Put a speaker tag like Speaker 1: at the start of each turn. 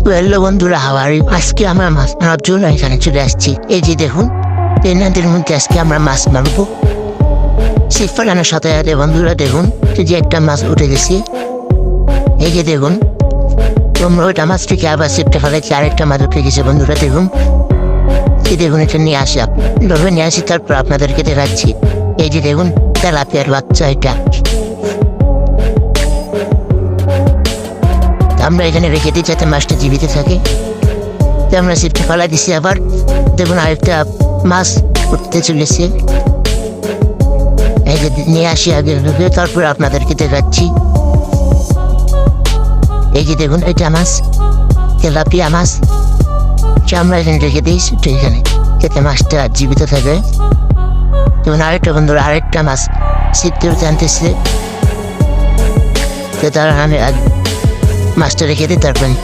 Speaker 1: Hello বন্ধুরা, হাওয়ারি আজকে আমরা মাছ মারার জন্য এখানে চলে আসছি। এই যে দেখুন, এই নদীর মধ্যে আজকে আমরা মাছ মারবো। ছিপ ফেলানোর সাথে সাথে বন্ধুরা দেখুন, এই যে একটা মাছ উঠে গেছে। এই যে দেখুন, তোমরা ওইটা মাছ থেকে আবার ছিপটা ফেলাইছি, আরেকটা মাছ উঠে গেছে। বন্ধুরা দেখুন, এই দেখুন, এটা নিয়ে আসলাম, এভাবে নিয়ে আসি, তারপর আপনাদেরকে দেখাচ্ছি। এই যে দেখুন, তেলাপিয়ার বাচ্চা এটা আমরা এখানে রেখে দিই যাতে মাছটা জীবিত থাকে। তো আমরা ছিপটা ফেলা দিছি। আবার দেখুন, আরেকটা মাছ উঠতে চলেছে। এই যে নিয়ে আসি আগে, তারপর আপনাদেরকে দেখাচ্ছি। এই যে দেখুন, এটা মাছ, তেলাপিয়া মাছ, আমরা এখানে রেখে দিই এখানে, যাতে মাছটা জীবিত থাকে। যেমন আরেকটা বন্ধুরা, আরেকটা মাছ ছিপ ধরতে আনতেছে, তো তারা আমি মাছটা রেখে দিই, তারপর